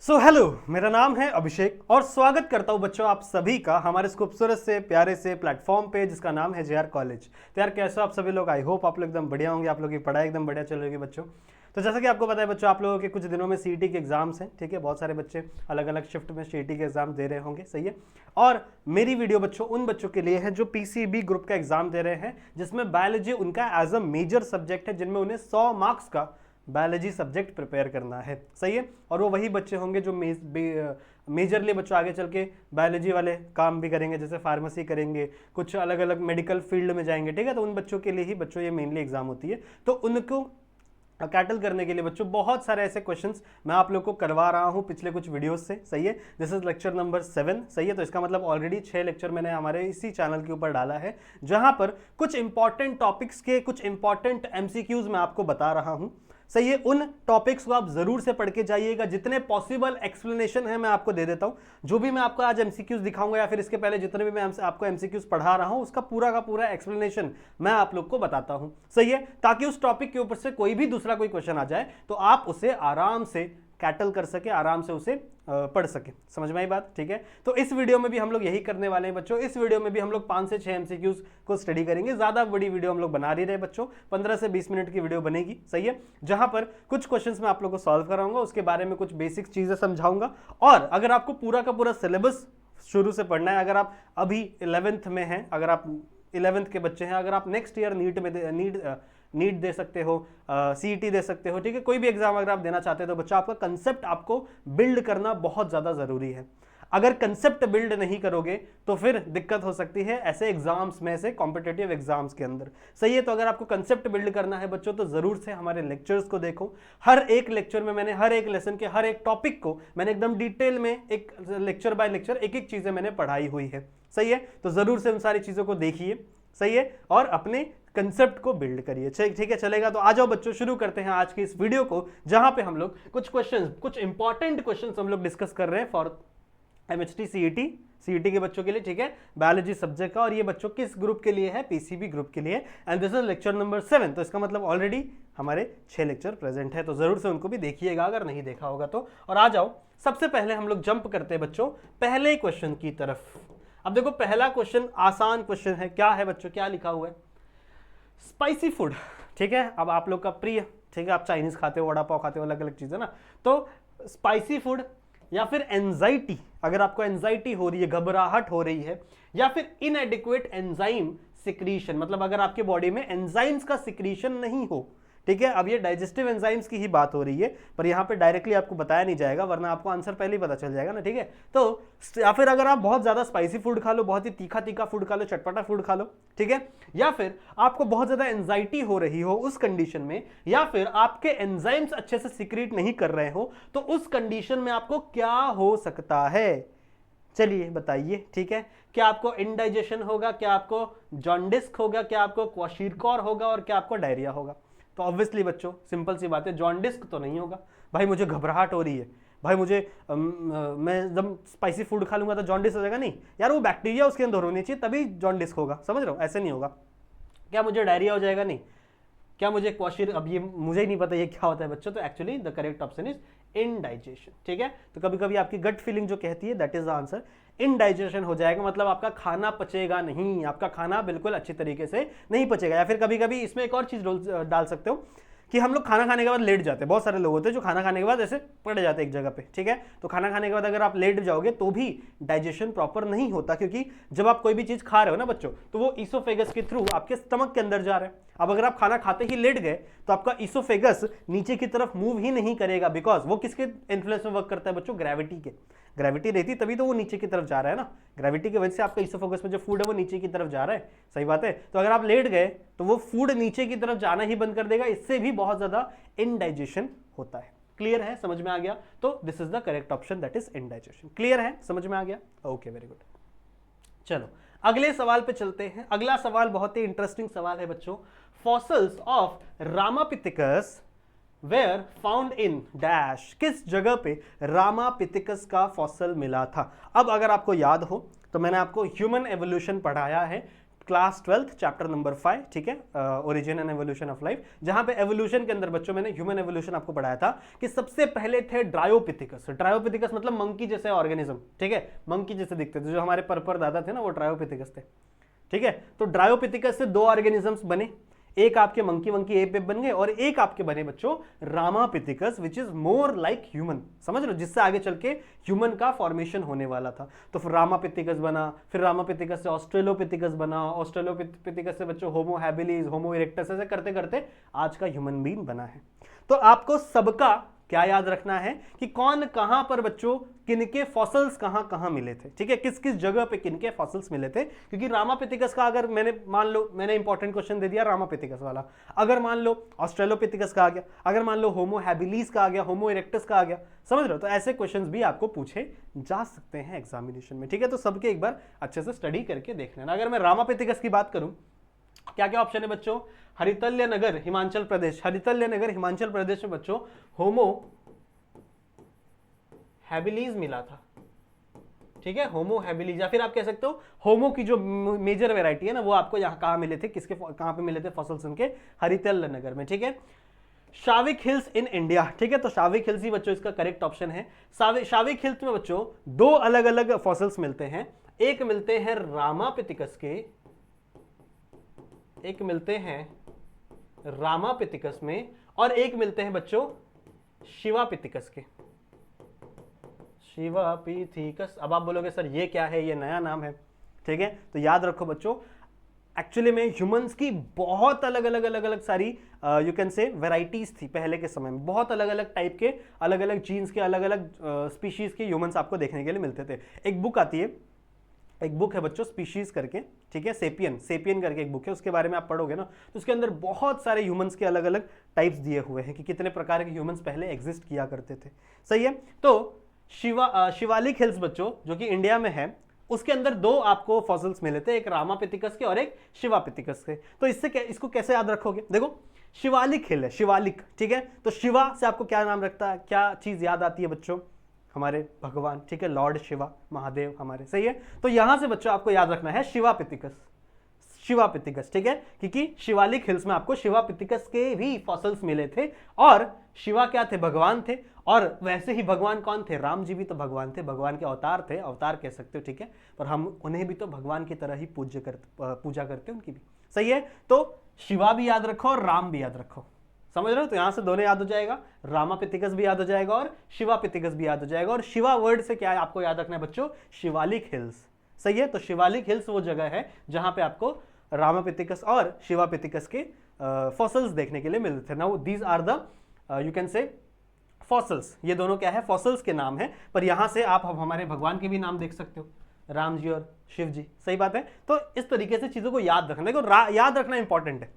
Hello, मेरा नाम है अभिषेक और स्वागत करता हूं बच्चों आप सभी का हमारे इस खूबसूरत से प्यारे से प्लेटफॉर्म पे जिसका नाम है जेआर कॉलेज। तो यार कैसे हो आप सभी लोग? आई होप आप लोग एकदम बढ़िया होंगे, आप लोगों की पढ़ाई एकदम बढ़िया चल रही है बच्चों। तो जैसा कि आपको पता है बच्चों, आप लोगों के कुछ दिनों में सीईटी के एग्जाम्स हैं, ठीक है। बहुत सारे बच्चे अलग अलग शिफ्ट में सीईटी के एग्जाम दे रहे होंगे, सही है। और मेरी वीडियो बच्चों उन बच्चों के लिए है जो पीसीबी ग्रुप का एग्जाम दे रहे हैं, जिसमें बायोलॉजी उनका एज अ मेजर सब्जेक्ट है, जिनमें उन्हें 100 मार्क्स का बायोलॉजी सब्जेक्ट प्रिपेयर करना है, सही है। और वो वही बच्चे होंगे जो मेजरली बच्चों आगे चल के बायोलॉजी वाले काम भी करेंगे, जैसे फार्मेसी करेंगे, कुछ अलग अलग मेडिकल फील्ड में जाएंगे, ठीक है। तो उन बच्चों के लिए ही बच्चों ये मेनली एग्जाम होती है। तो उनको कैटल करने के लिए बच्चों बहुत सारे ऐसे क्वेश्चंस मैं आप लोग को करवा रहा हूं पिछले कुछ वीडियोस से, सही है। दिस इज लेक्चर नंबर 7, सही है। तो इसका मतलब ऑलरेडी 6 लेक्चर मैंने हमारे इसी चैनल के ऊपर डाला है, जहां पर कुछ इंपॉर्टेंट टॉपिक्स के कुछ इंपॉर्टेंट एमसीक्यूज मैं आपको बता रहा हूं, सही है। उन टॉपिक्स को आप जरूर से पढ़ के जाइएगा, जितने पॉसिबल एक्सप्लेनेशन है मैं आपको दे देता हूं। जो भी मैं आपको आज एमसीक्यूज दिखाऊंगा या फिर इसके पहले जितने भी मैं आपको एमसीक्यूज पढ़ा रहा हूं, उसका पूरा का पूरा एक्सप्लेनेशन मैं आप लोग को बताता हूं, सही है। ताकि उस टॉपिक के ऊपर से कोई भी दूसरा कोई क्वेश्चन आ जाए तो आप उसे आराम से कैटल कर सके, आराम से उसे पढ़ सके। समझ में आई बात? ठीक है। तो इस वीडियो में भी हम लोग यही करने वाले हैं बच्चों। इस वीडियो में भी हम लोग 5 से 6 एमसीक्यूज को स्टडी करेंगे। ज्यादा बड़ी वीडियो हम लोग बना नहीं रहे बच्चों, 15 से 20 मिनट की वीडियो बनेगी, सही है। जहां पर कुछ क्वेश्चंस मैं आप लोग को सॉल्व कराऊंगा, उसके बारे में कुछ बेसिक चीजें समझाऊंगा। और अगर आपको पूरा का पूरा सिलेबस शुरू से पढ़ना है, अगर आप अभी 11th में हैं, अगर आप 11th के बच्चे हैं, अगर आप नेक्स्ट ईयर नीट दे सकते हो, सीईटी दे सकते हो, ठीक है। कोई भी एग्जाम अगर आप देना चाहते हो तो बच्चा आपका कंसेप्ट आपको बिल्ड करना बहुत ज्यादा जरूरी है। अगर कंसेप्ट बिल्ड नहीं करोगे तो फिर दिक्कत हो सकती है ऐसे एग्जाम्स में से, कॉम्पिटिटिव एग्जाम्स के अंदर, सही है। तो अगर आपको कंसेप्ट बिल्ड करना है बच्चों तो जरूर से हमारे लेक्चर्स को देखो। हर एक लेक्चर में मैंने हर एक लेसन के हर एक टॉपिक को मैंने एकदम डिटेल में एक लेक्चर बाय लेक्चर एक एक चीजें मैंने पढ़ाई हुई है, सही है। तो जरूर से उन सारी चीजों को देखिए, सही है, और अपने कंसेप्ट को बिल्ड करिए, ठीक है। चलेगा? तो आ जाओ बच्चों, शुरू करते हैं आज की इस वीडियो को, जहां पे हम लोग कुछ इंपॉर्टेंट क्वेश्चंस हम लोग डिस्कस कर रहे हैं फॉर एमएचटी सीईटी के बच्चों के लिए, ठीक है, बायोलॉजी सब्जेक्ट का। और ये बच्चों किस ग्रुप के लिए है? पीसीबी ग्रुप के लिए। And this is lecture number 7। तो इसका मतलब ऑलरेडी हमारे 6 लेक्चर प्रेजेंट है, तो जरूर से उनको भी देखिएगा अगर नहीं देखा होगा तो। और आ जाओ, सबसे पहले हम लोग जंप करते हैं बच्चों पहले क्वेश्चन की तरफ। अब देखो, पहला क्वेश्चन आसान क्वेश्चन है। क्या है बच्चों? क्या लिखा हुआ है? स्पाइसी फूड, ठीक है। अब आप लोग का प्रिय, ठीक है, आप चाइनीज खाते हो, वड़ा पाव खाते हो, अलग अलग चीजें ना। तो स्पाइसी फूड या फिर एंजाइटी, अगर आपको एंजाइटी हो रही है, घबराहट हो रही है, या फिर इनएडिक्वेट एंजाइम सिक्रीशन, मतलब अगर आपके बॉडी में एंजाइम्स का सिक्रीशन नहीं हो, ठीक है। अब ये डाइजेस्टिव एंजाइम्स की ही बात हो रही है, पर यहां पे डायरेक्टली आपको बताया नहीं जाएगा, वरना आपको आंसर पहले ही पता चल जाएगा ना, ठीक है। तो या फिर अगर आप बहुत ज्यादा स्पाइसी फूड खा लो, बहुत ही तीखा तीखा फूड खा लो, चटपटा फूड खा लो, ठीक है, या फिर आपको बहुत ज्यादा एंजाइटी हो रही हो उस कंडीशन में, या फिर आपके एंजाइम्स अच्छे से सिक्रीट नहीं कर रहे हो, तो उस कंडीशन में आपको क्या हो सकता है? चलिए बताइए, ठीक है। क्या आपको इंडाइजेशन होगा, क्या आपको जॉन्डिस होगा, क्या आपको क्वाशीरकोर होगा, और क्या आपको डायरिया होगा? तो ऑब्वियसली बच्चों सिंपल सी बात है, जॉन्डिस तो नहीं होगा। भाई मुझे घबराहट हो रही है, भाई मुझे मैं जब स्पाइसी फूड खा लूंगा तो जॉन्डिस हो जाएगा? नहीं यार, वो बैक्टीरिया उसके अंदर होनी चाहिए तभी जॉन्डिस होगा, समझ रहे हो? ऐसे नहीं होगा। क्या मुझे डायरिया हो जाएगा? नहीं। क्या मुझे क्वाशीर, अब ये मुझे ही नहीं पता ये क्या होता है बच्चों। तो actually the correct option is indigestion, ठीक है। तो कभी कभी आपकी गट फीलिंग जो कहती है that is the answer. Indigestion हो जाएगा मतलब आपका खाना पचेगा नहीं, आपका खाना बिल्कुल अच्छी तरीके से नहीं पचेगा। या फिर कभी कभी इसमें एक और चीज डाल सकते हो कि हम लोग खाना खाने के बाद लेट जाते हैं। बहुत सारे लोग होते हैं जो खाना खाने के बाद ऐसे पड़ जाते हैं एक जगह पे, ठीक है। तो खाना खाने के बाद अगर आप लेट जाओगे तो भी डाइजेशन प्रॉपर नहीं होता, क्योंकि जब आप कोई भी चीज खा रहे हो ना बच्चों, तो वो ईसोफेगस के थ्रू आपके स्टमक के अंदर जा रहा है। अब अगर आप खाना खाते ही लेट गए तो आपका ईसोफेगस नीचे की तरफ मूव ही नहीं करेगा, बिकॉज वो किसके इन्फ्लुएंस में वर्क करता है बच्चों? ग्रेविटी के। ग्रेविटी रहती तभी तो वो नीचे की तरफ जा रहा है ना। ग्रेविटी की वजह से आपका ईसोफेगस में जो फूड है वो नीचे की तरफ जा रहा है, सही बात है। तो अगर आप लेट गए तो वो फूड नीचे की तरफ जाना ही बंद कर देगा, इससे भी बहुत ज्यादा इनडाइजेशन होता है। क्लियर है? समझ में आ गया? तो this is the correct option, that is indigestion. Clear है? समझ में आ गया? Okay, very good. चलो अगले सवाल पे चलते हैं। अगला सवाल बहुत ही इंटरेस्टिंग सवाल है बच्चों। Fossils of Ramapithecus were found in dash, किस जगह पे रामापिथिकस का फॉसिल मिला था? अब अगर आपको याद हो तो मैंने आपको ह्यूमन एवोल्यूशन पढ़ाया है क्लास 12 चैप्टर नंबर 5, ठीक है, origin and evolution of life, जहां पे एवोल्यूशन के अंदर बच्चों मैंने ह्यूमन एवोल्यूशन आपको पढ़ाया था कि सबसे पहले थे ड्रायोपिथिकस। ड्रायोपिथिकस मतलब मंकी जैसे ऑर्गेनिज्म, ठीक है, मंकी जैसे दिखते थे, जो हमारे पर दादा थे ना, वो ड्रायोपिथिकस थे, ठीक है। तो ड्रायोपिथिकस से दो ऑर्गेनिजम्स बने, एक आपके मंकी वंकी एप बन गए और एक आपके बने बच्चों Ramapithecus which is more like human, समझ लो, जिससे आगे चल के ह्यूमन का फॉर्मेशन होने वाला था। तो फिर रामापिथिकस बना, फिर रामापिथिकस से ऑस्ट्रेलोपिथिकस बना, ऑस्ट्रेलोपिथिकस से बच्चों होमो हैबिलिस, होमो इरेक्टस, ऐसे करते करते आज का ह्यूमन बीइंग बना है। तो आपको सबका क्या याद रखना है कि कौन कहां पर बच्चों किनके फॉसिल्स कहां कहां मिले थे, ठीक है, किस किस जगह पे किनके फॉसिल्स मिले थे। क्योंकि रामापिथिकस का अगर मैंने मान लो मैंने इंपॉर्टेंट क्वेश्चन दे दिया रामापिथिकस वाला, अगर मान लो ऑस्ट्रेलोपिथिकस का आ गया, अगर मान लो होमो हैबिलिस का आ गया, होमो इरेक्टस का आ गया, समझ रहे हो, तो ऐसे क्वेश्चंस भी आपको पूछे जा सकते हैं एग्जामिनेशन में, ठीक है। तो सबके एक बार अच्छे से स्टडी करके देख लेना। अगर मैं रामापिथिकस की बात करूं, क्या क्या ऑप्शन है बच्चों, हरितल्य नगर हिमाचल प्रदेश, हरितल्य नगर हिमाचल प्रदेश में बच्चों होमो हैबिलिस मिला था, ठीक है, होमो हैबिलिस, या फिर आप कह सकते हो होमो की जो मेजर वेराइटी है ना, वो आपको यहाँ कहाँ मिले थे, किसके कहाँ पे मिले थे फॉसिल्स उनके, हरितल्य नगर में, ठीक है। शाविक हिल्स इन इंडिया, ठीक है, तो शाविक हिल्स ही बच्चों इसका करेक्ट ऑप्शन है। शाविक हिल्स में बच्चों दो अलग अलग फॉसिल्स मिलते हैं, एक मिलते हैं रामापिथिकस के, एक मिलते हैं रामापिथिकस में, और एक मिलते हैं बच्चों शिवापिथिकस के, शिवापिथिकस। अब आप बोलोगे सर ये क्या है, ये नया नाम है, ठीक है। तो याद रखो बच्चों, एक्चुअली में ह्यूमंस की बहुत अलग अलग अलग अलग सारी यू कैन से वेराइटीज थी पहले के समय में, बहुत अलग अलग टाइप के, अलग अलग जीन्स के, अलग अलग स्पीशीज के ह्यूमंस आपको देखने के लिए मिलते थे। एक बुक आती है, एक बुक है बच्चों स्पीशीज करके, ठीक है, सेपियन, सेपियन करके एक बुक है, उसके बारे में आप पढ़ोगे ना, तो उसके अंदर बहुत सारे ह्यूमंस के अलग अलग टाइप्स दिए हुए हैं कि कितने प्रकार के ह्यूमंस पहले एग्जिस्ट किया करते थे, सही है। तो शिवालिक हिल्स बच्चों जो कि इंडिया में है, उसके अंदर दो आपको फॉसिल्स मिले थे, एक रामापिथिकस के और एक शिवापिथिकस के। तो इसको कैसे याद रखोगे, देखो शिवालिक हिल है, शिवालिक, ठीक है, तो शिवा से आपको क्या नाम रखता है, क्या चीज याद आती है बच्चों, हमारे भगवान, ठीक है, लॉर्ड शिवा, महादेव हमारे, सही है। तो यहां से बच्चों आपको याद रखना है शिवापिथिकस, शिवापिथिकस, ठीक है, क्योंकि शिवालिक हिल्स में आपको शिवापिथिकस के भी फॉसिल्स मिले थे, और शिवा क्या थे, भगवान थे, और वैसे ही भगवान कौन थे, राम जी भी तो भगवान थे, भगवान के अवतार थे, अवतार कह सकते हो, ठीक है, पर हम उन्हें भी तो भगवान की तरह ही पूजा करते उनकी भी, सही है। तो शिवा भी याद रखो और राम भी याद रखो, समझ रहे हो, तो यहां से दोनों याद हो जाएगा, रामापिथिकस भी याद हो जाएगा और शिवापिथिकस भी याद हो जाएगा। और शिवा वर्ड से क्या है आपको याद रखना है बच्चों, शिवालिक हिल्स, सही है। तो शिवालिक हिल्स वो जगह है जहां पे आपको रामापिथिकस और शिवापिथिकस के फॉसिल्स देखने के लिए मिलते थे। Now these are the you can say fossils, ये दोनों क्या है, फॉसिल्स के नाम है, पर यहां से आप हमारे भगवान के भी नाम देख सकते हो, राम जी और शिव जी, सही बात है। तो इस तरीके से चीजों को याद रखना, देखो याद रखना इंपॉर्टेंट है,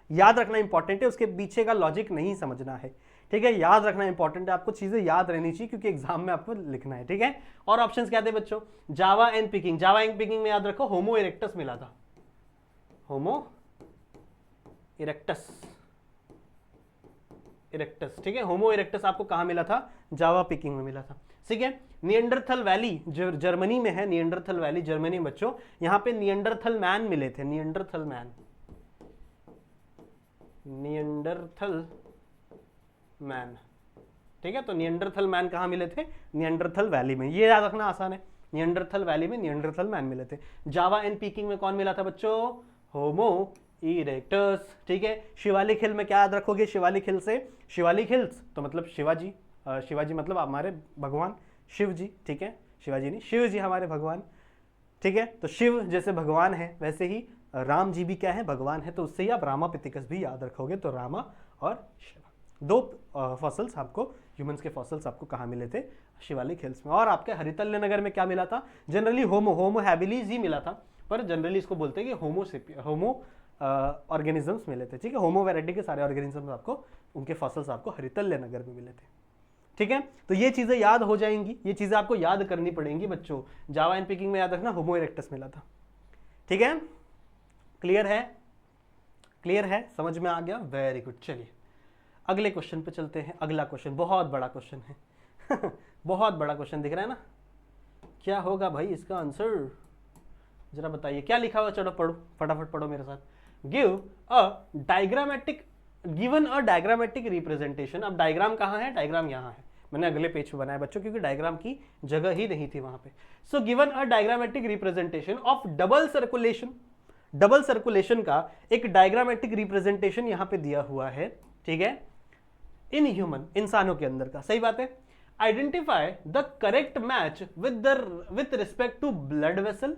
याद रखना इंपॉर्टेंट है, उसके पीछे का लॉजिक नहीं समझना है, ठीक है, याद रखना इंपॉर्टेंट है, आपको चीजें याद रहनी चाहिए क्योंकि एग्जाम में आपको लिखना है, ठीक है। और ऑप्शंस क्या थे बच्चों, Java and picking, Java and picking में याद रखो होमो इरेक्टस मिला था, होमो इरेक्टस, इरेक्टस, ठीक है, होमो इरेक्टस आपको कहां मिला था, जावा पिकिंग में मिला था, ठीक है। निएंडरथल वैली जो जर्मनी में है, निएंडरथल वैली जर्मनी बच्चों, यहां पे निएंडरथल मैन मिले थे, निएंडरथल मैन, निएंडरथल मैन, ठीक है। तो निएंडरथल मैन कहां मिले थे, निएंडरथल वैली में, ये याद रखना आसान है, निएंडरथल वैली में निएंडरथल मैन मिले थे। जावा एंड पीकिंग में कौन मिला था बच्चों, होमो इरेक्टस, ठीक है। शिवालिक हिल में क्या याद रखोगे, शिवालिक हिल से, शिवालिक हिल्स तो मतलब शिवाजी, शिवाजी मतलब हमारे भगवान शिव जी, ठीक है, शिवाजी नहीं, शिव जी हमारे भगवान, ठीक है। तो शिव जैसे भगवान है वैसे ही राम जी भी क्या है, भगवान है, तो उससे ही आप रामापिथिकस भी याद रखोगे। तो रामा और शिवा, दो फॉसिल्स आपको, ह्यूमंस के फॉसिल्स आपको कहाँ मिले थे, शिवालिक हिल्स में। और आपके हरितल्य नगर में क्या मिला था, जनरली होमो हैबिलिस ही मिला था, पर जनरली इसको बोलते हैं कि होमो ऑर्गेनिजम्स मिले थे, ठीक है, होमो वैरायटी के सारे ऑर्गेनिजम्स आपको, उनके फॉसिल्स आपको हरितल्य नगर में मिले थे, ठीक है। तो ये चीजें याद हो जाएंगी, ये चीजें आपको याद करनी पड़ेंगी बच्चों। जावा एंड पिकिंग में याद रखना होमो इरेक्टस मिला था, ठीक है, क्लियर है, क्लियर है, समझ में आ गया, वेरी गुड। चलिए अगले क्वेश्चन पे चलते हैं। अगला क्वेश्चन बहुत बड़ा क्वेश्चन है बहुत बड़ा क्वेश्चन दिख रहा है ना, क्या होगा भाई इसका आंसर, जरा बताइए क्या लिखा हुआ, चलो पढ़ो, फटाफट पढ़ो मेरे साथ। Give a diagrammatic, given a diagrammatic representation. अब डायग्राम कहाँ है, डायग्राम यहाँ है, मैंने अगले पेज पे बनाया बच्चों क्योंकि डायग्राम की जगह ही नहीं थी वहां पे। So given a diagrammatic representation of double circulation, double circulation का एक डायग्रामेटिक रिप्रेजेंटेशन यहां पे दिया हुआ है, ठीक है, इन ह्यूमन, इंसानों के अंदर का, सही बात है। Identify the correct match with respect to blood vessel,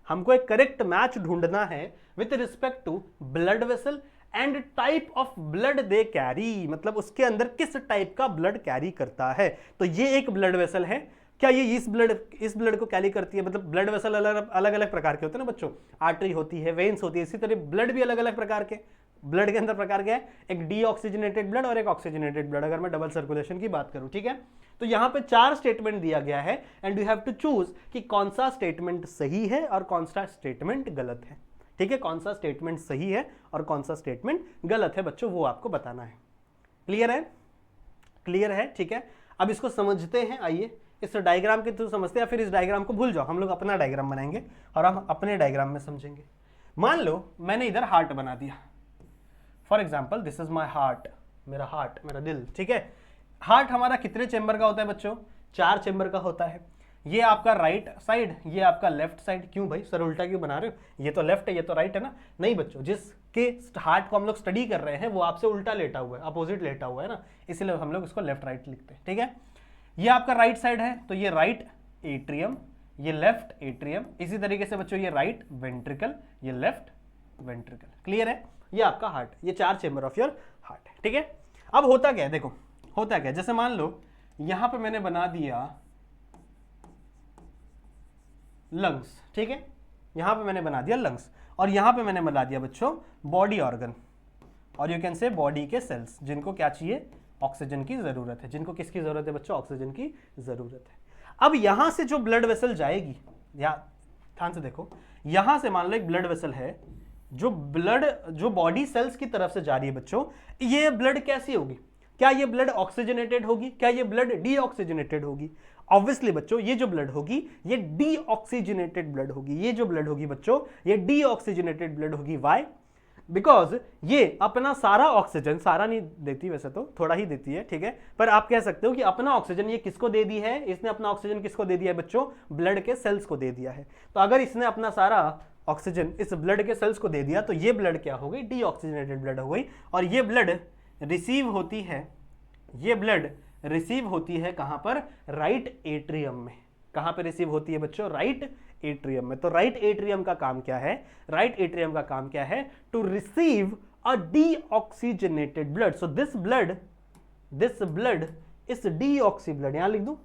हमको एक करेक्ट मैच ढूंढना है with respect to blood vessel and type of blood they carry, मतलब उसके अंदर किस टाइप का ब्लड कैरी करता है। तो ये एक ब्लड वेसल है, क्या ये इस ब्लड को कैरी करती है, मतलब ब्लड वेसल अलग अलग प्रकार के होते हैं ना बच्चों, आर्टरी होती है, वेन्स होती है, इसी तरह ब्लड भी अलग अलग प्रकार के, ब्लड के अंदर प्रकार क्या है, एक डीऑक्सीजनेटेड ब्लड और एक ऑक्सीजनेटेड ब्लड, अगर मैं डबल सर्कुलेशन की बात करूं, ठीक है। तो यहां पे 4 स्टेटमेंट दिया गया है and you have to choose कि कौन सा स्टेटमेंट सही है और कौन सा स्टेटमेंट गलत है, ठीक है, कौन सा स्टेटमेंट सही है और कौन सा स्टेटमेंट गलत है बच्चों, वो आपको बताना है। क्लियर है, क्लियर है, ठीक है। अब इसको समझते हैं, आइए इस डायग्राम के थ्रू समझते हैं, या फिर इस डायग्राम को भूल जाओ, हम लोग अपना डायग्राम बनाएंगे और हम अपने डायग्राम में समझेंगे। मान लो मैंने इधर हार्ट बना दिया, for example this is my heart, मेरा हार्ट, मेरा दिल, ठीक है। हार्ट हमारा कितने चेंबर का होता है बच्चों, 4 चेंबर का होता है। ये आपका राइट साइड, ये आपका लेफ्ट साइड, क्यों भाई सर उल्टा क्यों बना रहे हो, ये तो लेफ्ट है ये तो राइट है ना, नहीं बच्चों, जिसके हार्ट को हम लोग स्टडी कर रहे हैं वो आपसे उल्टा लेटा हुआ है, अपोजिट लेटा हुआ है ना, इसलिए हम लोग इसको लेफ्ट राइट लिखते हैं, ठीक है। ये आपका राइट साइड है तो ये राइट एट्रियम, ये लेफ्ट एट्रियम, इसी तरीके से बच्चों ये राइट वेंट्रिकल, ये लेफ्ट वेंट्रिकल। क्लियर है, ये आपका हार्ट, ये 4 चेंबर ऑफ योर हार्ट है, ठीक है। अब होता क्या है, देखो होता क्या है, जैसे मान लो यहां पे मैंने बना दिया लंग्स, ठीक है, यहां पे मैंने बना दिया लंग्स और यहां पे मैंने बना दिया बच्चों बॉडी ऑर्गन, और यू कैन से बॉडी के सेल्स, जिनको क्या चाहिए, ऑक्सीजन की जरूरत है, जिनको किसकी जरूरत है बच्चों, ऑक्सीजन की जरूरत है। अब यहां से जो ब्लड वेसल जाएगी, या ध्यान से देखो, यहां से मान लो एक ब्लड वेसल है, जो बॉडी सेल्स की तरफ से जा रही है बच्चों, ये ब्लड कैसी होगी, क्या ये ब्लड ऑक्सीजनेटेड होगी, क्या ये ब्लड डीऑक्सीजनेटेड होगी। ऑब्वियसली बच्चों ये जो ब्लड होगी ये डीऑक्सीजनेटेड ब्लड होगी, ये जो ब्लड होगी बच्चों ये डीऑक्सीजनेटेड ब्लड होगी। वाई, बिकॉज ये अपना सारा ऑक्सीजन, सारा नहीं देती वैसे तो थोड़ा ही देती है, ठीक है, पर आप कह सकते हो कि अपना ऑक्सीजन ये किसको दे दी है, इसने अपना ऑक्सीजन किसको दे दिया है बच्चों, ब्लड के सेल्स को दे दिया है। तो अगर इसने अपना सारा ऑक्सीजन इस ब्लड के सेल्स को दे दिया तो ये ब्लड क्या हो गई, डीऑक्सीजनेटेड ब्लड हो गई, और ये ब्लड रिसीव होती है, ये ब्लड रिसीव होती है कहां पर, राइट एट्रियम में। कहां पर रिसीव होती है बच्चों, राइट एट्रियम में। तो राइट एट्रियम का काम क्या है, राइट एट्रियम का काम क्या है, to receive a deoxygenated blood. So this blood is deoxy blood, यहां लिख दूं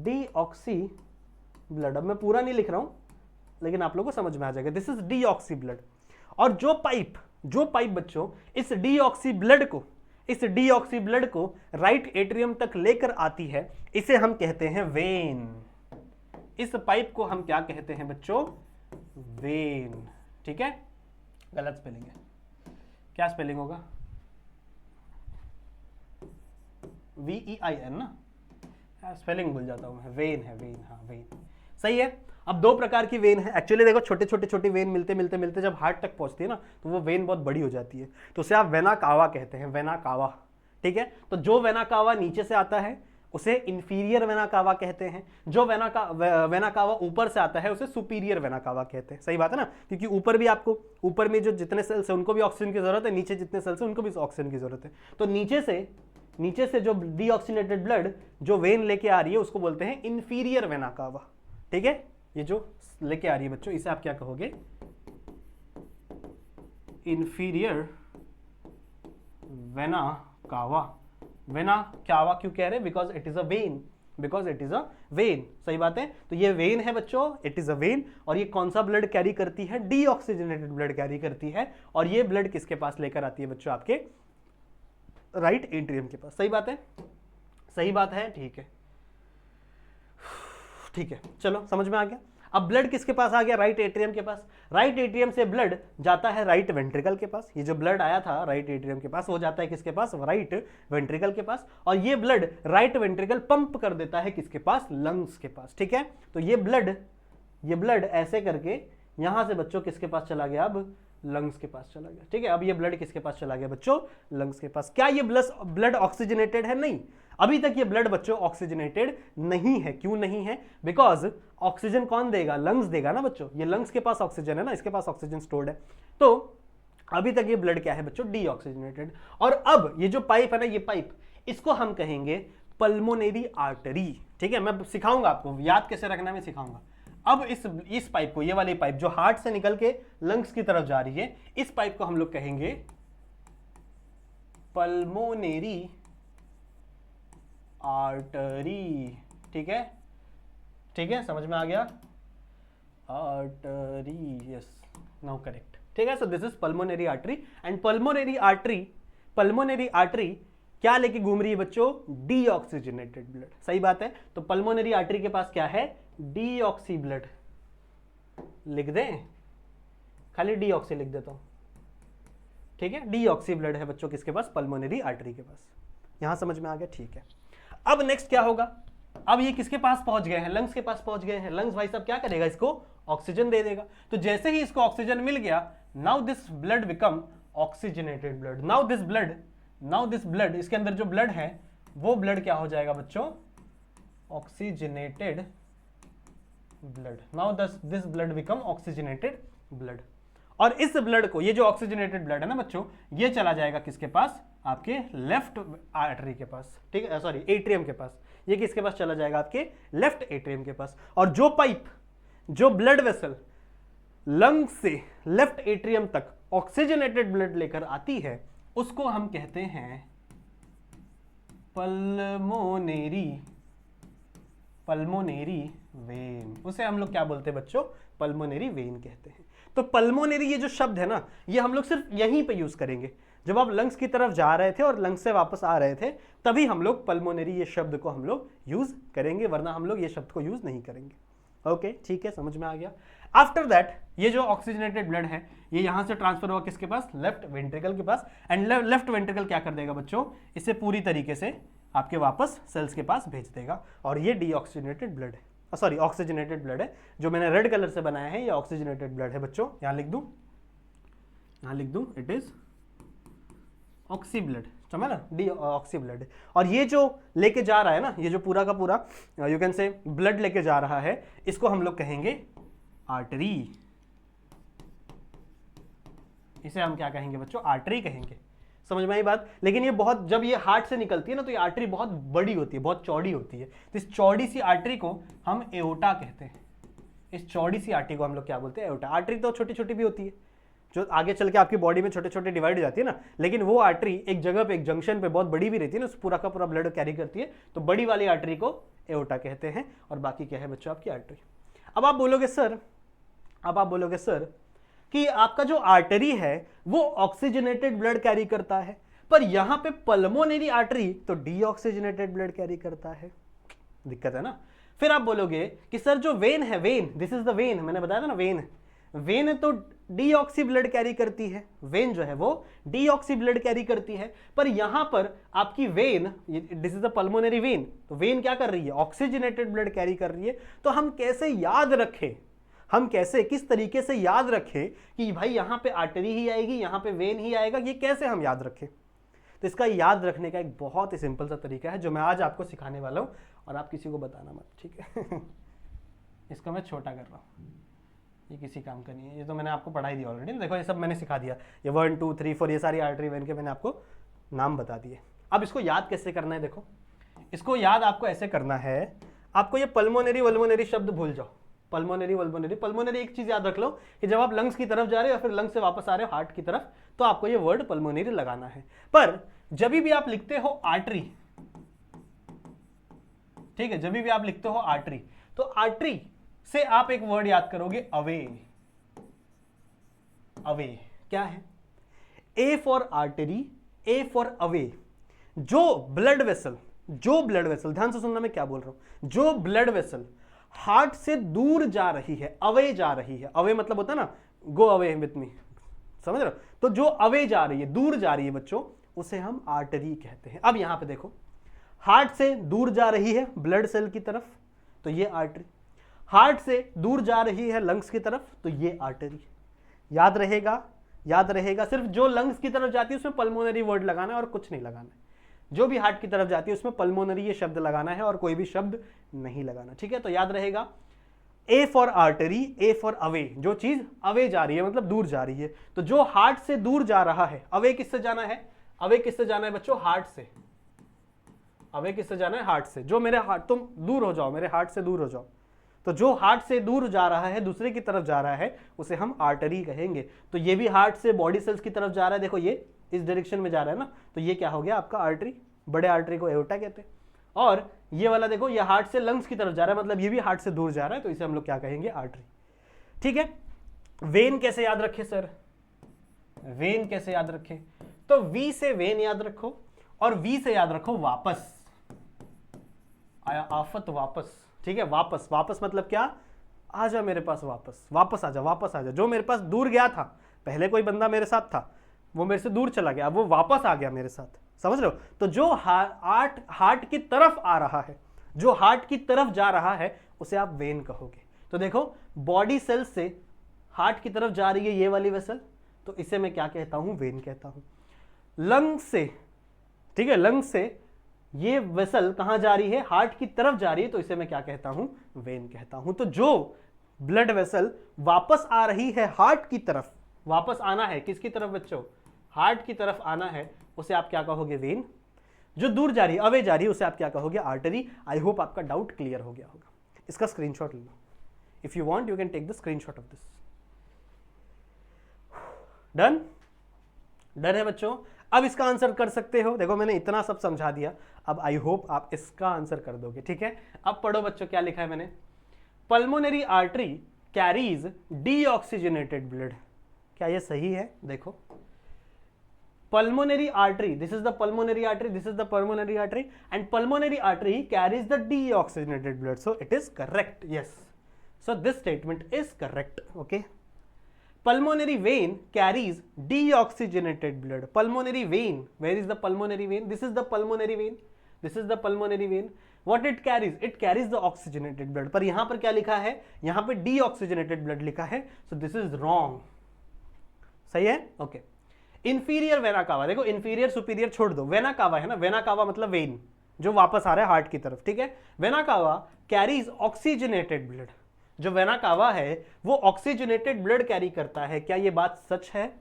डीऑक्सी ब्लड, अब मैं पूरा नहीं लिख रहा हूं लेकिन आप लोगों को समझ में आ जाएगा, दिस इज डीऑक्सी ब्लड। और जो पाइप बच्चों इस डीऑक्सी ब्लड को राइट एट्रियम तक लेकर आती है, इसे हम कहते हैं वेन। इस पाइप को हम क्या कहते हैं बच्चों, वेन, ठीक है। गलत स्पेलिंग है, क्या स्पेलिंग होगा, VEIN ना, स्पेलिंग भूल जाता हूं मैं, वेन है, वेन, हाँ वेन, सही है। अब 2 प्रकार की वेन है एक्चुअली, देखो छोटे वेन मिलते जब हार्ट तक पहुंचती है ना तो वो वेन बहुत बड़ी हो जाती है, तो उसे आप वेना कावा कहते हैं, वेना कावा, ठीक है। तो जो वेना कावा नीचे से आता है उसे इंफीरियर वेना कावा कहते हैं, जो वेना कावा ऊपर से आता है उसे सुपीरियर वेना कावा कहते हैं, सही बात है ना, क्योंकि ऊपर में जो जितने सेल्स है उनको भी ऑक्सीजन की जरूरत है, नीचे जितने सेल्स है उनको भी ऑक्सीजन की जरूरत है। तो नीचे से जो डीऑक्सीजनेटेड ब्लड जो वेन लेके आ रही है उसको बोलते हैं इंफीरियर वेना कावा, ठीक है। ये जो लेके आ रही है बच्चों इसे आप क्या कहोगे, inferior vena cava. Vena cava क्यों कह रहे हैं, because it is a when, सही बात है। तो ये वेन है बच्चों, इट इज अ वेन, और ये कौन सा ब्लड कैरी करती है, डीऑक्सीजनेटेड ब्लड कैरी करती है, और ये ब्लड किसके पास लेकर आती है बच्चों, आपके राइट एट्रियम के पास। सही बात है, सही बात है, ठीक है, ठीक है, चलो समझ में आ गया। अब ब्लड किसके पास आ गया, राइट एट्रियम के पास। राइट एट्रियम से ब्लड जाता है राइट वेंट्रिकल के पास, ये जो ब्लड आया था राइट एट्रियम के पास वो जाता है किसके पास, राइट वेंट्रिकल के पास, और ये ब्लड राइट वेंट्रिकल पंप कर देता है किसके पास, लंग्स के पास, ठीक है। तो ये ब्लड ये ब्लड ऐसे करके यहां से बच्चों किसके पास चला गया, अब लंग्स के पास चला गया। ठीक है, अब ये ब्लड किसके पास चला गया बच्चों, लंग्स के पास। क्या ये ब्लड ऑक्सीजनेटेड है, नहीं, अभी तक ये ब्लड बच्चों ऑक्सीजनेटेड नहीं है। क्यों नहीं है, बिकॉज ऑक्सीजन कौन देगा, लंग्स देगा ना बच्चों, ये लंग्स के पास ऑक्सीजन है ना, इसके पास ऑक्सीजन स्टोर्ड है, तो अभी तक ये ब्लड क्या है बच्चों, डीऑक्सीजनेटेड। और अब ये जो पाइप है ना, ये पाइप, इसको हम कहेंगे पल्मोनरी आर्टरी। ठीक है, मैं सिखाऊंगा आपको, याद कैसे रखना मैं सिखाऊंगा। अब इस पाइप को, ये वाली पाइप जो हार्ट से निकल के लंग्स की तरफ जा रही है, इस पाइप को हम लोग कहेंगे पल्मोनरी आर्टरी। ठीक है, ठीक है, समझ में आ गया, आर्टरी, यस, नाउ करेक्ट। ठीक है, so this is pulmonary artery and pulmonary artery क्या लेके घूम रही है बच्चों, डीऑक्सीजनेटेड ब्लड। सही बात है, तो पल्मोनरी आर्टरी के पास क्या है, डीऑक्सी ब्लड। लिख दें, खाली डीऑक्सी लिख देता हूं। ठीक है, डीऑक्सी ब्लड है बच्चों किसके पास, पल्मोनरी आर्टरी के पास। यहां समझ में आ गया, ठीक है। अब नेक्स्ट क्या होगा, अब ये किसके पास पहुंच गए हैं, लंग्स के पास पहुंच गए हैं। लंग्स भाई साहब क्या करेगा, इसको ऑक्सीजन दे देगा। तो जैसे ही इसको ऑक्सीजन मिल गया, now this blood become oxygenated blood. Now this blood, इसके अंदर जो ब्लड है वो ब्लड क्या हो जाएगा बच्चों, oxygenated blood. Now this blood become oxygenated blood. और इस ब्लड को, ये जो ऑक्सीजनेटेड ब्लड है ना बच्चों, ये चला जाएगा किसके पास, आपके लेफ्ट आर्टरी के पास। ठीक है, सॉरी, एट्रियम के पास। ये किसके पास चला जाएगा, आपके लेफ्ट एट्रियम के पास। और जो पाइप, जो ब्लड वेसल लंग से लेफ्ट एट्रियम तक ऑक्सीजनेटेड ब्लड लेकर आती है, उसको हम कहते हैं पल्मोनेरी वेन। उसे हम लोग क्या बोलते हैं बच्चों, पल्मोनेरी वेन कहते हैं। तो पल्मोनेरी ये जो शब्द है ना, ये हम लोग सिर्फ यहीं पे यूज करेंगे। जब आप लंग्स की तरफ जा रहे थे और लंग्स से वापस आ रहे थे, तभी हम लोग पल्मोनेरी ये शब्द को हम लोग यूज करेंगे, वरना हम लोग ये शब्द को यूज नहीं करेंगे। ओके, ठीक है, समझ में आ गया। आफ्टर दैट ये जो ऑक्सीजनेटेड ब्लड है, ये यहां से ट्रांसफर होगा किसके पास, लेफ्ट वेंट्रिकल के पास। एंड लेफ्ट वेंट्रिकल क्या कर देगा बच्चों, इसे पूरी तरीके से आपके वापस सेल्स के पास भेज देगा। और ये डीऑक्सीजनेटेड ब्लड है, सॉरी ऑक्सीजनेटेड ब्लड है, जो मैंने रेड कलर से बनाया है, ये ऑक्सीजनेटेड ब्लड है बच्चों। यहां लिख दूं, इट इज ऑक्सी ब्लड, समझ ना, डी ऑक्सी ब्लड। और ये जो लेके जा रहा है ना, ये जो पूरा का पूरा यू कैन से ब्लड लेके जा रहा है, इसको हम लोग कहेंगे आर्टरी। इसे हम क्या कहेंगे बच्चों, आर्टरी कहेंगे। समझ में आई बात। लेकिन ये बहुत, जब ये हार्ट से निकलती है ना, तो ये आर्टरी बहुत बड़ी होती है, बहुत चौड़ी होती है। तो इस चौड़ी सी आर्टरी को हम एओर्टा कहते हैं। इस चौड़ी सी आर्टरी को हम लोग क्या बोलते हैं, एओर्टा। आर्टरी तो छोटी छोटी भी होती है, जो आगे चल के आपकी बॉडी में छोटे छोटे डिवाइड हो जाती है ना, लेकिन वो आर्टरी एक जगह पे, एक जंक्शन पे बहुत बड़ी भी रहती है ना, पूरा का पूरा ब्लड कैरी करती है। तो बड़ी वाली आर्टरी को एओर्टा कहते हैं, और बाकी क्या है बच्चों, आपकी आर्टरी। अब आप बोलोगे सर कि आपका जो आर्टरी है वो ऑक्सीजनेटेड ब्लड कैरी करता है, पर यहां पे पल्मोनरी आर्टरी तो डीऑक्सीजनेटेड ब्लड कैरी करता है। दिक्कत है ना। फिर आप बोलोगे कि सर जो वेन है, when, this is the when, मैंने बताया था ना, वेन तो डीऑक्सी ब्लड कैरी करती है। वेन जो है वो डीऑक्सी ब्लड कैरी करती है, पर यहां पर आपकी when, this is the pulmonary vein, तो वेन क्या कर रही है, ऑक्सीजनेटेड ब्लड कैरी कर रही है। तो हम कैसे याद रखें, किस तरीके से याद रखें कि भाई यहां पे आर्टरी ही आएगी, यहां पे वेन ही आएगा, ये कैसे हम याद रखें। तो इसका याद रखने का एक बहुत ही सिंपल सा तरीका है, जो मैं आज आपको सिखाने वाला हूं, और आप किसी को बताना मत, ठीक है। इसको मैं छोटा कर रहा हूं, ये किसी काम का नहीं है, ये तो मैंने आपको पढ़ाई दी ऑलरेडी। देखो ये सब मैंने सिखा दिया, ये 1 2 3 4 ये सारी आर्टरी वेन के मैंने आपको नाम बता दिए। अब इसको याद कैसे करना है, देखो इसको याद आपको ऐसे करना है, आपको ये पल्मोनरी वल्मोनरी शब्द भूल जाओ। पल्मोनरी एक चीज याद रख लो कि जब आप लंग्स की तरफ जा रहे हो या फिर लंग्स से वापस आ रहे हो हार्ट की तरफ, तो आपको ये वर्ड पल्मोनरी लगाना है। पर जब भी आप लिखते हो आर्टरी, ठीक है, जब भी आप लिखते हो आर्टरी, तो आर्टरी से आप एक वर्ड याद करोगे, अवे। अवे क्या है, A for artery, A for away. जो ब्लड वेसल, ध्यान से सुनना मैं क्या बोल रहा हूं, जो ब्लड वेसल हार्ट से दूर जा रही है, अवे जा रही है, अवे मतलब होता है ना, गो अवे विथ मी, समझ रहे हो। तो जो अवे जा रही है, दूर जा रही है बच्चों, उसे हम आर्टरी कहते हैं। अब यहां पे देखो, हार्ट से दूर जा रही है ब्लड सेल की तरफ, तो ये आर्टरी। हार्ट से दूर जा रही है लंग्स की तरफ तो ये आर्टरी। याद रहेगा, याद रहेगा, सिर्फ जो लंग्स की तरफ जाती है उसमें पल्मोनरी वर्ड लगाना है और कुछ नहीं लगाना है। जो भी हार्ट की तरफ जाती है उसमें पल्मोनरी ये शब्द लगाना है और कोई भी शब्द नहीं लगाना, ठीक है। तो याद रहेगा, A for artery, A for away, जो चीज अवे जा रही है मतलब दूर जा रही है। तो जो हार्ट से दूर जा रहा है, अवे किससे जाना है, अवे किससे जाना है बच्चों, हार्ट से। अवे किससे जाना है, हार्ट से। जो मेरे हार्ट, तुम दूर हो जाओ, मेरे हार्ट से दूर हो जाओ, तो जो हार्ट से दूर जा रहा है, दूसरे की तरफ जा रहा है, उसे हम आर्टरी कहेंगे। तो ये भी हार्ट से बॉडी सेल्स की तरफ जा रहा है, देखो ये इस डायरेक्शन में जा रहा है ना, तो ये क्या हो गया आपका आर्टरी। बड़े आर्टरी को एओर्टा कहते हैं। और ये वाला देखो, ये हार्ट से लंग्स की तरफ जा रहा है, मतलब ये भी हार्ट से दूर जा रहा है, तो इसे हम लोग क्या कहेंगे, आर्टरी, ठीक है। वेन कैसे याद रखे सर, वेन कैसे याद रखें, तो वी से वेन याद रखो और वी से याद रखो वापस। आया आफत वापस, ठीक है। वापस, वापस मतलब क्या, आजा मेरे पास वापस, वापस आजा, वापस आजा। जो मेरे पास दूर गया था, पहले कोई बंदा मेरे साथ था, वो मेरे से दूर चला गया, अब वो वापस आ गया मेरे साथ, समझ रहे हो। तो जो हार्ट की तरफ आ रहा है, जो हार्ट की तरफ जा रहा है, उसे आप वेन कहोगे। तो देखो, बॉडी सेल से हार्ट की तरफ जा रही है ये वाली वेसल, तो इसे मैं क्या कहता हूं, वेन कहता हूं। लंग से, ठीक है, लंग से ये वेसल कहां जा रही है, हार्ट की तरफ जा रही है, तो इसे मैं क्या कहता हूं, वेन कहता हूं। तो जो ब्लड वेसल वापस आ रही है हार्ट की तरफ, वापस आना है किसकी तरफ बच्चों, हार्ट की तरफ आना है, उसे आप क्या कहोगे, वेन। जो दूर जा रही है, अवे जा रही है, उसे आप क्या कहोगे, आर्टरी। आई होप आपका डाउट क्लियर हो गया होगा। इसका स्क्रीनशॉट ले लो, if you want you can take the screenshot of this. Done, done है बच्चों। अब इसका आंसर कर सकते हो, देखो मैंने इतना सब समझा दिया, अब आई होप आप इसका आंसर कर दोगे, ठीक है। अब पढ़ो बच्चों, क्या लिखा है मैंने, pulmonary artery carries deoxygenated blood. क्या ये सही है, देखो, pulmonary artery, this is the pulmonary artery, this is the pulmonary artery, and pulmonary artery carries the deoxygenated blood, so it is correct, yes, so this statement is correct, okay. Pulmonary vein carries deoxygenated blood. Pulmonary vein, where is the pulmonary vein, this is the pulmonary vein, this is the pulmonary vein. What it carries, it carries the oxygenated blood, पर यहां पर क्या लिखा है, यहां पे deoxygenated blood लिखा है, so this is wrong, सही है, okay. इंफीरियर वेना कावा, देखो इंफीरियर सुपीरियर छोड़ दो, वेना कावा है ना, वेना कावा मतलब वेन, जो वापस आ रहा है हार्ट की तरफ, ठीक है। Vena cava carries oxygenated blood, जो वेना कावा है वो ऑक्सीजनेटेड ब्लड कैरी करता है। क्या ये बात सच है,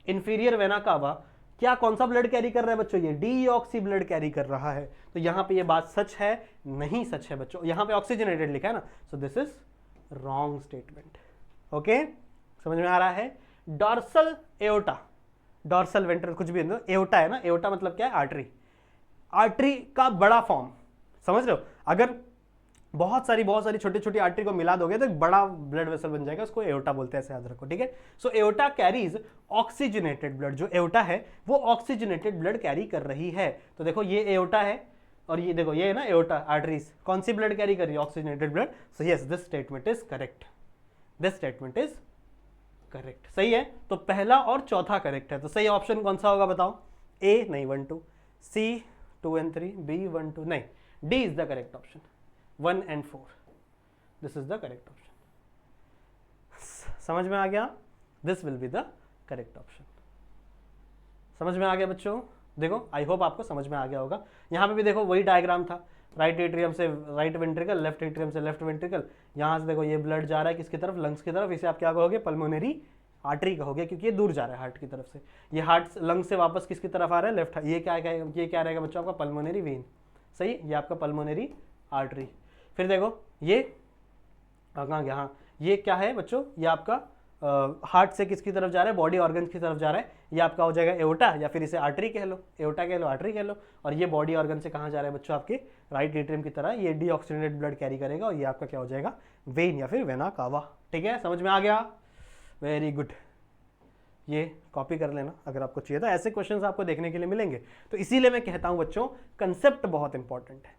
इंफीरियर वेना कावा क्या कौन सा ब्लड कैरी कर रहा है बच्चों, ये डीऑक्सी ब्लड कैरी कर रहा है। तो यहां पे ये बात सच है, नहीं सच है बच्चों, यहां पे ऑक्सीजनेटेड लिखा है ना, so this is wrong statement, okay, समझ में आ रहा है। डॉर्सल एओर्टा, डॉर्सल वेंट्रल कुछ भी, एओर्टा है ना, एओर्टा मतलब क्या है, आर्टरी, आर्टरी का बड़ा फॉर्म, समझ रहे हो। अगर बहुत सारी छोटी छोटी आर्टरी को मिला दोगे तो एक बड़ा ब्लड वेसल बन जाएगा, उसको एओर्टा बोलते हैं, ऐसे याद रखो, ठीक है। सो एओर्टा कैरीज ऑक्सीजनेटेड ब्लड, जो एओर्टा है वो ऑक्सीजनेटेड ब्लड कैरी कर रही है। तो देखो ये एओर्टा है और ये देखो ये है ना एओर्टा आर्टरीज, कौन सी ब्लड कैरी कर रही है, oxygenated blood. So yes, this statement is correct, this statement is correct, सही है। तो पहला और चौथा करेक्ट है, तो सही ऑप्शन कौन सा होगा बताओ, ए नहीं 1 2, सी 2 and 3, बी 1 2 नहीं, D is the correct option, 1 and 4, this is the correct option. समझ में आ गया, this will be the correct option. समझ में आ गया बच्चों, देखो आई होप आपको समझ में आ गया होगा। यहां पे भी देखो वही डायग्राम था, राइट एट्रियम से राइट वेंट्रिकल, लेफ्ट एट्रियम से लेफ्ट वेंट्रिकल, यहां से देखो ये ब्लड जा रहा है किसकी तरफ, लंग्स की तरफ, इसे आप क्या कहोगे, पल्मोनरी आर्टरी कहोगे, क्योंकि ये दूर जा रहा है हार्ट की तरफ से। ये हार्ट लंग से वापस किसकी तरफ आ रहा है, लेफ्ट, ये क्या रहेगा बच्चों आपका, पल्मोनरी वेन, सही, ये आपका पल्मोनरी आर्टरी। फिर देखो ये कहाँ गया, हाँ ये क्या है बच्चों, ये आपका हार्ट से किसकी तरफ जा रहा है, बॉडी ऑर्गन की तरफ जा रहा है, ये आपका हो जाएगा एओर्टा, या फिर इसे आर्टरी कह लो, एओर्टा कह लो, आर्टरी कह लो। और ये बॉडी ऑर्गन से कहाँ जा रहा है बच्चों, आपके राइट एट्रियम की तरह, ये डीऑक्सीजनेटेड ब्लड कैरी करेगा और ये आपका क्या हो जाएगा, वेन या फिर वेना कावा, ठीक है, समझ में आ गया, वेरी गुड। ये कॉपी कर लेना अगर आपको चाहिए, तो ऐसे क्वेश्चंस आपको देखने के लिए मिलेंगे। तो इसीलिए मैं कहता हूं बच्चों, कंसेप्ट बहुत इंपॉर्टेंट है।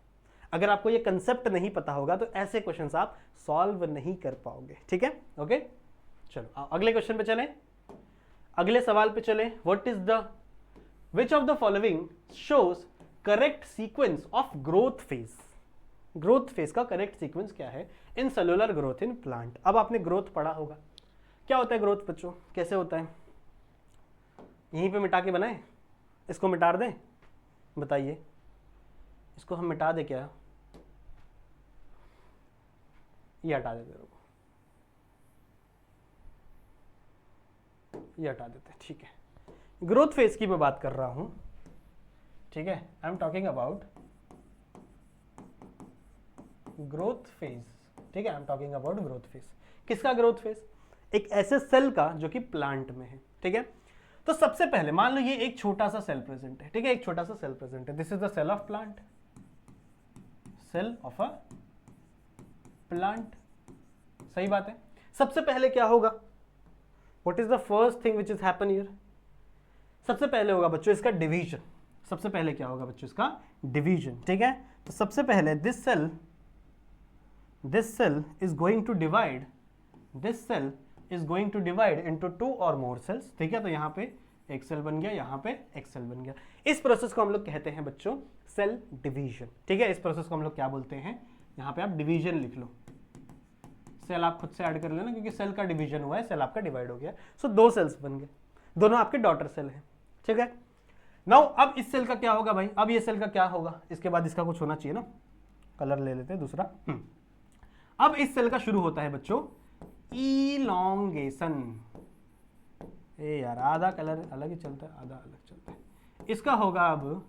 अगर आपको ये कंसेप्ट नहीं पता होगा तो ऐसे क्वेश्चंस आप सॉल्व नहीं कर पाओगे, ठीक है, ओके। चलो अगले क्वेश्चन पे चलें, अगले सवाल पे चलें। What is the which of the following shows correct sequence of growth phase. Growth phase का करेक्ट सीक्वेंस क्या है in cellular growth in plant. अब आपने ग्रोथ पढ़ा होगा, क्या होता है ग्रोथ बच्चों, कैसे होता है, यहीं पे मिटा के बनाए, इसको मिटा दें, बताइए इसको हम मिटा दें क्या, ये हटा देते हैं, ये हटा देते हैं, ठीक है। ग्रोथ फेज की मैं बात कर रहा हूं, ठीक है, I am talking about growth phase, ठीक है, I am talking about growth phase. किसका ग्रोथ फेज, एक ऐसे सेल का जो कि प्लांट में है, ठीक है। तो सबसे पहले मान लो ये एक छोटा सा सेल प्रेजेंट है, ठीक है, एक छोटा सा सेल प्रेजेंट है, this is the cell of plant, cell of a plant, सही बात है। सबसे पहले क्या होगा, what is the first thing which is happen here, सबसे पहले होगा बच्चों इसका डिवीजन, सबसे पहले क्या होगा बच्चों इसका डिवीजन, ठीक है। तो सबसे पहले this cell is going to divide, this cell is going to divide into 2 और मोर सेल्स, ठीक है। तो यहाँ पे एक सेल बन गया, यहाँ पे एक सेल बन गया, इस प्रोसेस को हम लोग कहते हैं बच्चों सेल डिवीजन, ठीक है। इस प्रोसेस को हम लोग क्या बोलते हैं, यहाँ पे आप डिवीजन लिख लो, सेल आप खुद से ऐड कर लेना क्योंकि सेल का डिवीजन हुआ है, सेल आपका डिवाइड हो गया, सो 2 सेल्स बन गए, दोनों आपके डॉटर सेल हैं, ठीक है। नाउ अब इस सेल का क्या होगा भाई, अब ये सेल का क्या होगा, इसके बाद इसका कुछ होना चाहिए ना, कलर ले लेते हैं दूसरा। अब इस सेल का शुरू होता है बच्चों इलॉन्गेशन, ए यार आधा कलर अलग ही चलता है, आधा अलग चलता है, इसका होगा अब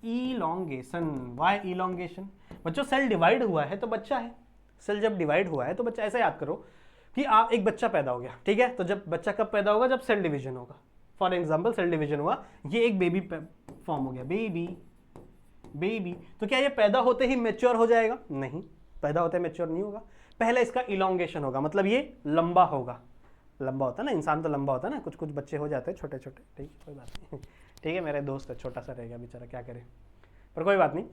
इलॉन्गेशन। वाई इलॉन्गेशन, बच्चों सेल डिवाइड हुआ है तो बच्चा है, सेल जब डिवाइड हुआ है तो बच्चा, ऐसा याद करो कि आप एक बच्चा पैदा हो गया, ठीक है। तो जब बच्चा कब पैदा होगा, जब सेल डिवीजन होगा, फॉर एग्जाम्पल सेल डिवीजन हुआ, ये एक बेबी फॉर्म हो गया, बेबी, तो क्या ये पैदा होते ही मैच्योर हो जाएगा, नहीं, पैदा होते मैच्योर नहीं होगा, पहले इसका इलॉन्गेशन होगा, मतलब ये लंबा होगा, लंबा होता है ना, इंसान तो लंबा होता है ना, कुछ कुछ बच्चे हो जाते हैं छोटे छोटे, ठीक है कोई बात नहीं, ठीक है, मेरे दोस्त है छोटा सा रह गया बेचारा, क्या करे, पर कोई बात नहीं,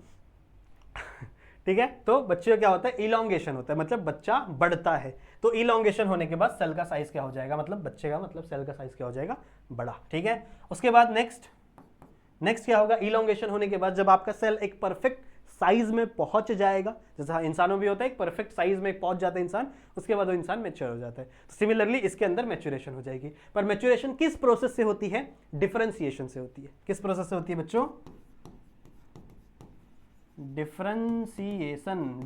ठीक है। तो बच्चे का क्या होता है, इलॉन्गेशन होता है, मतलब बच्चा बढ़ता है, तो इलॉन्गेशन होने के बाद सेल का साइज क्या हो जाएगा, मतलब बच्चे का मतलब सेल का साइज क्या हो जाएगा, बड़ा, ठीक है। उसके बाद नेक्स्ट क्या होगा, इलॉन्गेशन होने के बाद जब आपका सेल एक परफेक्ट साइज में पहुंच जाएगा, जैसा इंसानों भी होता है, एक परफेक्ट साइज में पहुंच जाता है इंसान, उसके बाद वो इंसान मैच्योर हो जाता है। तो सिमिलरली इसके अंदर मैच्योरेशन हो जाएगी, पर मैच्योरेशन किस प्रोसेस से होती है, डिफरेंशिएशन से होती है। किस प्रोसेस से होती है बच्चों, डिफरेंशिएशन,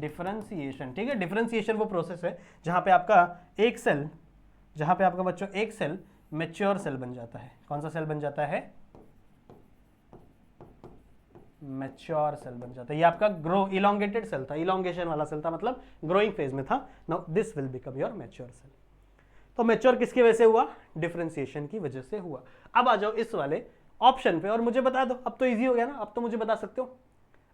ठीक है। डिफरेंशिएशन वो प्रोसेस है जहां पे आपका एक सेल, जहां पे आपका बच्चों एक सेल मैच्योर सेल बन जाता है। कौन सा सेल बन जाता है, मैच्योर सेल बन जाता है। ये आपका ग्रो इलॉन्गेटेड सेल था, इलॉन्गेशन वाला सेल था, मतलब ग्रोइंग फेज में था। Now this will become your mature cell. तो मैच्योर किसकी वजह से हुआ, डिफरेंशिएशन की वजह से हुआ। अब आ जाओ इस वाले ऑप्शन पे और मुझे बता दो, अब तो इजी हो गया ना, अब तो मुझे बता सकते हो,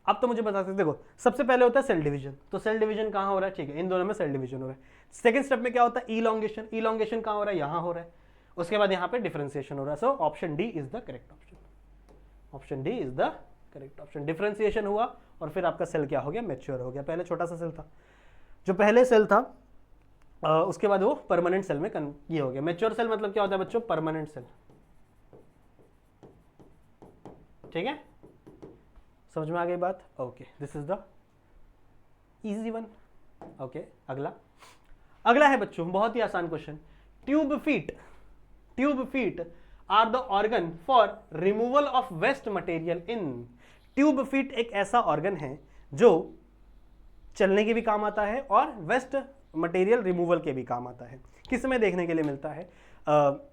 अब तो मुझे बता सकते, देखो सबसे पहले होता है सेल डिवीजन, तो सेल डिवीजन कहां हो रहा है, ठीक है, इन दोनों में सेल डिवीजन हो रहा है। सेकंड स्टेप में क्या होता है, इलॉन्गेशन, इलॉन्गेशन कहां हो रहा है, यहां हो रहा है। उसके बाद यहां पे डिफरेंशिएशन हो रहा है। So option D is the correct option, option D is the correct option. Differentiation हुआ और फिर आपका सेल क्या हो गया, मैच्योर हो गया। पहले छोटा सा सेल था, जो पहले सेल था उसके बाद वो परमानेंट सेल में ये हो गया। मैच्योर सेल मतलब क्या होता है बच्चों, परमानेंट सेल, ठीक है, समझ में आ गई बात, okay, this is the easy one. Okay, अगला है बच्चों बहुत ही आसान question, tube feet are the organ for removal of waste material in. Tube feet एक ऐसा ऑर्गन है जो चलने के भी काम आता है और वेस्ट मटेरियल रिमूवल के भी काम आता है। किस में देखने के लिए मिलता है,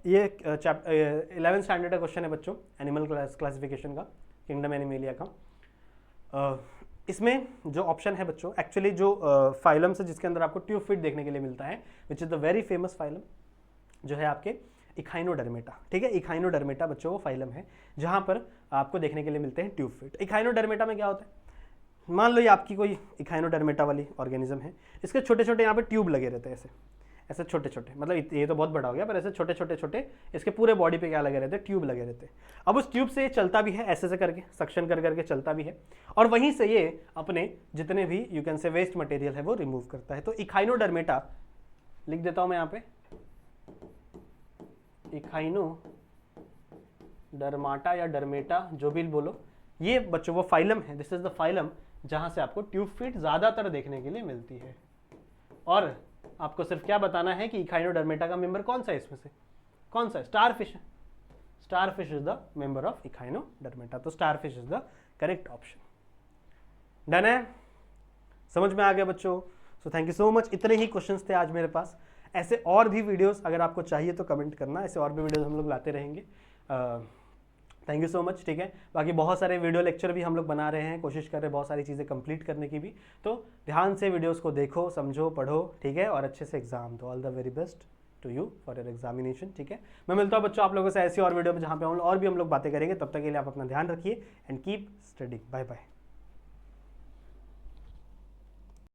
ये 11th स्टैंडर्ड का क्वेश्चन है बच्चों, एनिमल क्लासिफिकेशन का, किंगडम एनिमेलिया का। इसमें जो ऑप्शन है बच्चों, एक्चुअली जो फाइलम से जिसके अंदर आपको ट्यूब फीट देखने के लिए मिलता है, which is the very famous phylum, जो है आपके इखाइनोडर्मेटा, ठीक है। इखाइनोडर्मेटा बच्चों वो फाइलम है जहां पर आपको देखने के लिए मिलते हैं ट्यूब फीट। इखाइनोडर्मेटा में क्या होता है, मान लो ये आपकी कोई इखाइनोडर्मेटा वाली ऑर्गेनिज्म है, इसके छोटे छोटे यहाँ पे ट्यूब लगे रहते हैं, ऐसे ऐसे छोटे छोटे, मतलब ये तो बहुत बड़ा हो गया, पर ऐसे छोटे छोटे छोटे इसके पूरे बॉडी पे क्या लगे रहते हैं, ट्यूब लगे रहते हैं। अब उस ट्यूब से ये चलता भी है, ऐसे करके सक्शन कर करके चलता भी है, और वहीं से ये अपने जितने भी you can say waste material है वो रिमूव करता है। तो इखाइनोडर्मेटा लिख देता हूं मैं यहाँ पे, इखाइनोडर्माटा या डर्मेटा जो भी बोलो, ये बच्चों वो फाइलम है, दिस इज द फाइलम जहां से आपको ट्यूब फीट ज़्यादातर देखने के लिए मिलती है। और आपको सिर्फ क्या बताना है कि इखाइनोडर्मेटा का मेंबर कौन सा है इसमें से, कौन सा है, स्टारफिश है। Starfish is the member of echinodermata, तो starfish is the correct option. Done है, समझ में आ गया बच्चों? So thank you so much. इतने ही क्वेश्चंस थे आज मेरे पास। ऐसे और भी वीडियोस अगर आपको चाहिए तो कमेंट करना, ऐसे और भी वीडियोस हम लोग लाते रहेंगे। Thank you so much. ठीक है, बाकी बहुत सारे वीडियो लेक्चर भी हम लोग बना रहे हैं, कोशिश कर रहे हैं बहुत सारी चीज़ें कंप्लीट करने की भी। तो ध्यान से वीडियोस को देखो, समझो, पढ़ो, ठीक है, और अच्छे से एग्जाम दो। All the very best to you for your examination. ठीक है, मैं मिलता हूँ बच्चों आप लोगों से ऐसी और वीडियो में जहाँ पे और भी हम लोग बातें करेंगे। तब तक के लिए आप अपना ध्यान रखिए and keep studying. Bye bye.